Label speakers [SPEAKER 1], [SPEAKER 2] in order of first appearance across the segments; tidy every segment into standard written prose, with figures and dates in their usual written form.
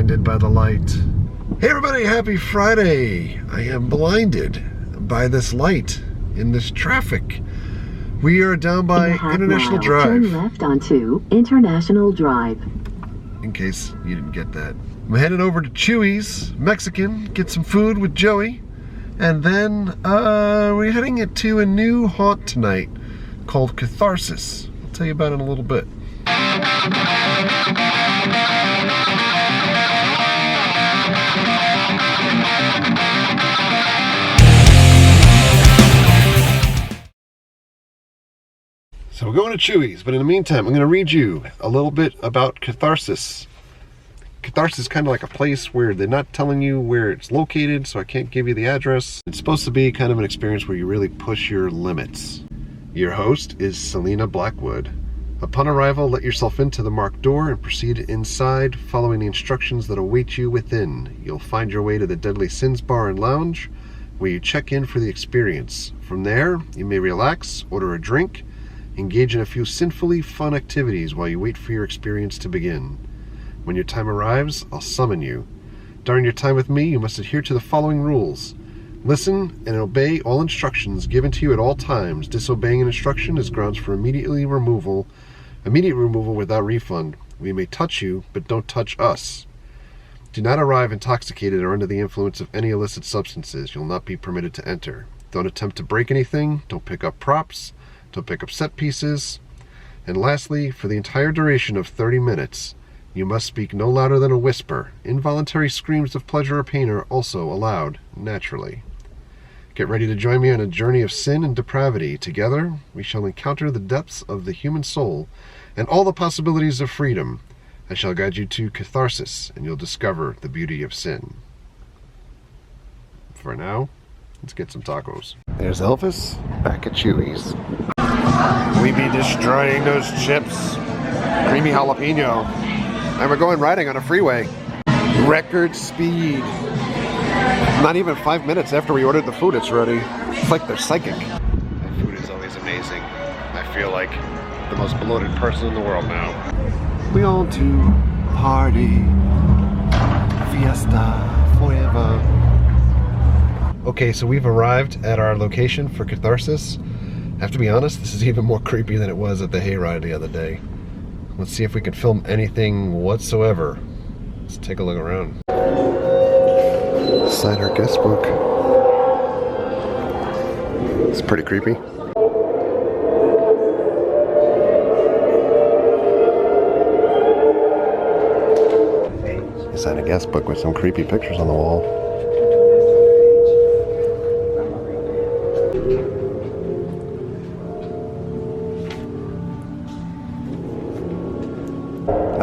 [SPEAKER 1] blinded by the light. Hey everybody, happy Friday. I am blinded by this light in this traffic. We are down by International Drive.
[SPEAKER 2] Turn left onto International Drive.
[SPEAKER 1] In case you didn't get that. I'm headed over to Chewy's Mexican, get some food with Joey. And then we're heading to a new haunt tonight called Catharsis. I'll tell you about it in a little bit. So we're going to Chewy's, but in the meantime, I'm going to read you a little bit about Catharsis. Catharsis is kind of like a place where they're not telling you where it's located, so I can't give you the address. It's supposed to be kind of an experience where you really push your limits. Your host is Selena Blackwood. Upon arrival, let yourself into the marked door and proceed inside, following the instructions that await you within. You'll find your way to the Deadly Sins Bar and Lounge, where you check in for the experience. From there, you may relax, order a drink, engage in a few sinfully fun activities while you wait for your experience to begin. When your time arrives, I'll summon you. During your time with me, you must adhere to the following rules. Listen and obey all instructions given to you at all times. Disobeying an instruction is grounds for immediate removal without refund. We may touch you, but don't touch us. Do not arrive intoxicated or under the influence of any illicit substances. You'll not be permitted to enter. Don't attempt to break anything. Don't pick up props. Don't pick up set pieces. And lastly, for the entire duration of 30 minutes, you must speak no louder than a whisper. Involuntary screams of pleasure or pain are also allowed, naturally. Get ready to join me on a journey of sin and depravity. Together, we shall encounter the depths of the human soul and all the possibilities of freedom. I shall guide you to Catharsis, and you'll discover the beauty of sin. For now, let's get some tacos. There's Elvis back at Chewy's. We be destroying those chips. Creamy jalapeno. And we're going riding on a freeway. Record speed. Not even 5 minutes after we ordered the food, it's ready. It's like they're psychic. The food is always amazing. I feel like the most bloated person in the world now. We all do party. Fiesta forever. Okay, so we've arrived at our location for Catharsis. I have to be honest, this is even more creepy than it was at the hayride the other day. Let's see if we can film anything whatsoever. Let's take a look around. Sign our guest book. It's pretty creepy. You sign a guest book with some creepy pictures on the wall.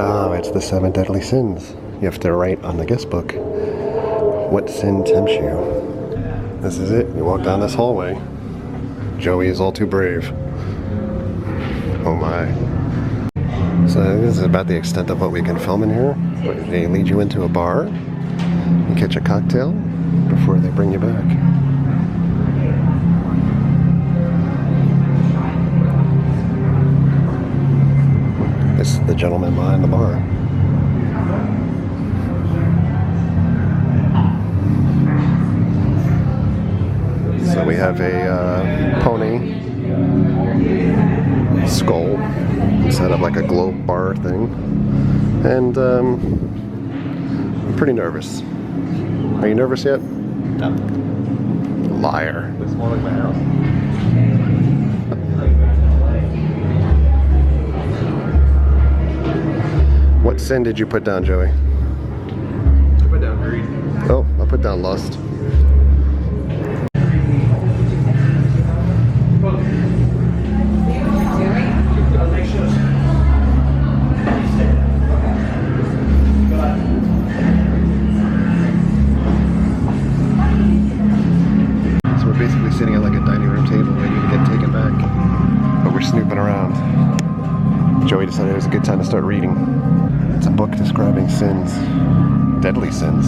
[SPEAKER 1] Oh, it's the 7 deadly sins. You have to write on the guest book what sin tempts you. This is it. You walk down this hallway. Joey is all too brave. Oh my. So this is about the extent of what we can film in here. They lead you into a bar. You catch a cocktail before they bring you back. This is the gentleman behind the bar. So we have a pony skull set up like a globe bar thing. And I'm pretty nervous. Are you nervous yet?
[SPEAKER 3] No.
[SPEAKER 1] Liar.
[SPEAKER 3] Looks more like my house.
[SPEAKER 1] What sin did you put down, Joey?
[SPEAKER 3] I put down greed.
[SPEAKER 1] Oh, I put down lust. So we're basically sitting at like a dining room table waiting to get taken back. But we're snooping around. Joey decided it was a good time to start reading. It's a book describing sins, deadly sins.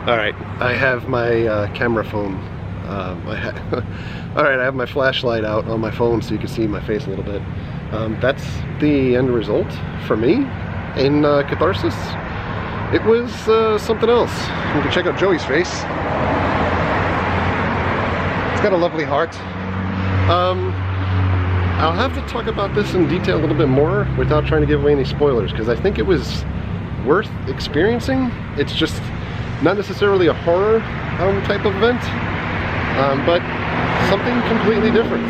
[SPEAKER 1] Alright, I have my camera phone. Alright, I have my flashlight out on my phone so you can see my face a little bit. That's the end result for me in Catharsis. It was something else. You can check out Joey's face. It's got a lovely heart. I'll have to talk about this in detail a little bit more without trying to give away any spoilers, because I think it was worth experiencing. It's just not necessarily a horror type of event, but something completely different.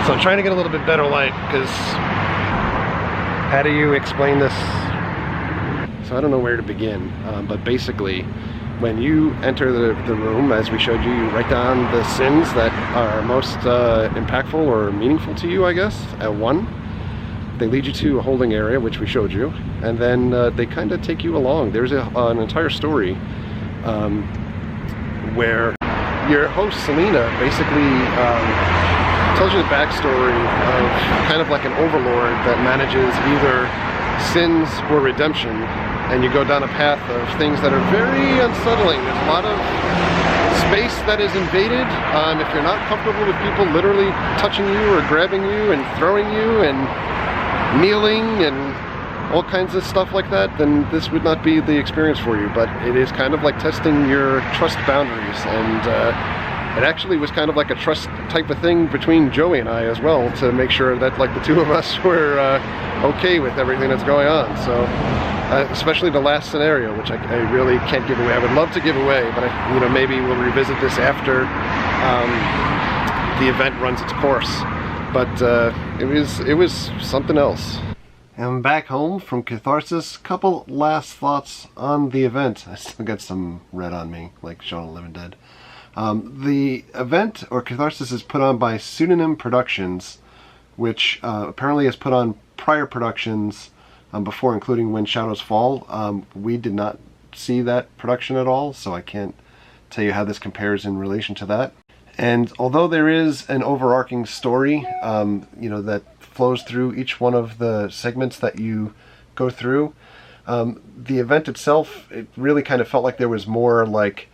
[SPEAKER 1] So I'm trying to get a little bit better light, because how do you explain this? So I don't know where to begin, but basically when you enter the room, as we showed you, you write down the sins that are most impactful or meaningful to you, I guess, at 1. They lead you to a holding area, which we showed you, and then they kind of take you along. There's an entire story where your host, Selena, basically tells you the backstory of kind of like an overlord that manages either sins or redemption, and you go down a path of things that are very unsettling. There's a lot of space that is invaded. If you're not comfortable with people literally touching you or grabbing you and throwing you and kneeling and all kinds of stuff like that, then this would not be the experience for you. But it is kind of like testing your trust boundaries, and it actually was kind of like a trust type of thing between Joey and I as well, to make sure that like the two of us were okay with everything that's going on. So especially the last scenario, which I really can't give away. I would love to give away, but maybe we'll revisit this after the event runs its course. But it was something else. I'm back home from Catharsis. Couple last thoughts on the event. I still got some red on me, like Shaun of the Living Dead. The event, or Catharsis, is put on by Pseudonym Productions, which apparently has put on prior productions before, including When Shadows Fall. We did not see that production at all, so I can't tell you how this compares in relation to that. And although there is an overarching story, that flows through each one of the segments that you go through, the event itself, it really kind of felt like there was more like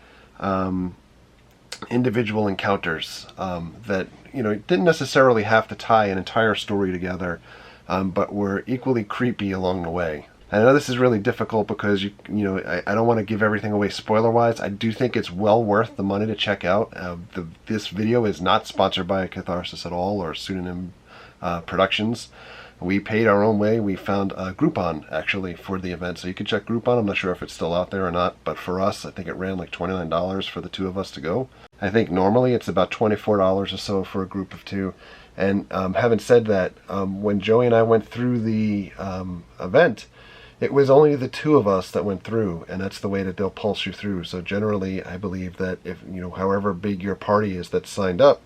[SPEAKER 1] individual encounters that didn't necessarily have to tie an entire story together, but were equally creepy along the way. And I know this is really difficult because I don't want to give everything away spoiler wise. I do think it's well worth the money to check out. This video is not sponsored by Catharsis at all, or Pseudonym Productions. We paid our own way. We found Groupon actually for the event, so you can check Groupon. I'm not sure if it's still out there or not, but for us, I think it ran like $29 for the two of us to go. I think normally it's about $24 or so for a group of 2. And having said that, when Joey and I went through the event, it was only the 2 of us that went through, and that's the way that they'll pulse you through. So generally, I believe that if however big your party is that's signed up,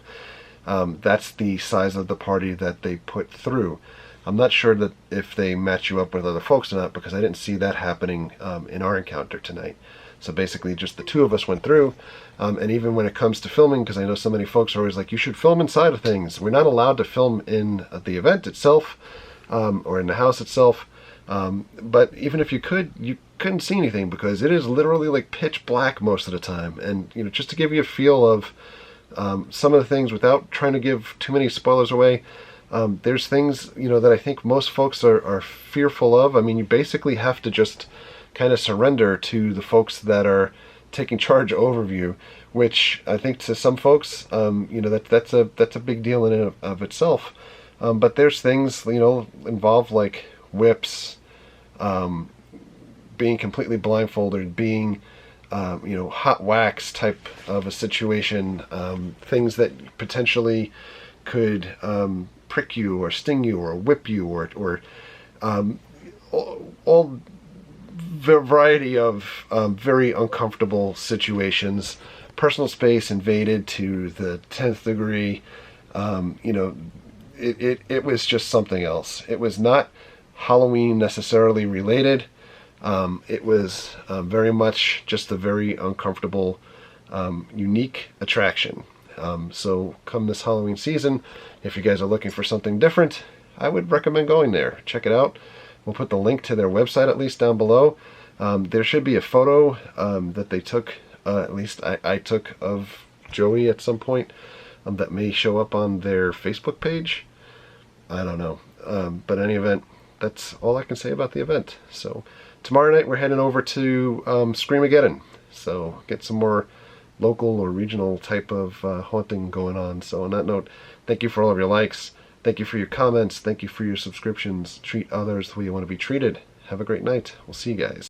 [SPEAKER 1] that's the size of the party that they put through. I'm not sure that if they match you up with other folks or not, because I didn't see that happening in our encounter tonight. So basically just the 2 of us went through, and even when it comes to filming, because I know so many folks are always like, you should film inside of things. We're not allowed to film in the event itself, or in the house itself, but even if you could, you couldn't see anything, because it is literally like pitch black most of the time. And just to give you a feel of some of the things without trying to give too many spoilers away, there's things that I think most folks are fearful of. I mean, you basically have to just kind of surrender to the folks that are taking charge over you, which I think to some folks, that's a big deal in and of itself. But there's things involved like whips, being completely blindfolded, being hot wax type of a situation, things that potentially could prick you or sting you or whip you or all variety of very uncomfortable situations, personal space invaded to the 10th degree. It was just something else. It was not Halloween necessarily related. It was very much just a very uncomfortable, unique attraction. So come this Halloween season, if you guys are looking for something different, I would recommend going there. Check it out. We'll put the link to their website at least down below. There should be a photo that they took at least I took of Joey at some point, that may show up on their Facebook page. I don't know. But in any event, that's all I can say about the event. So tomorrow night we're heading over to Screamageddon. So get some more local or regional type of haunting going on. So on that note, thank you for all of your likes. Thank you for your comments. Thank you for your subscriptions. Treat others the way you want to be treated. Have a great night. We'll see you guys.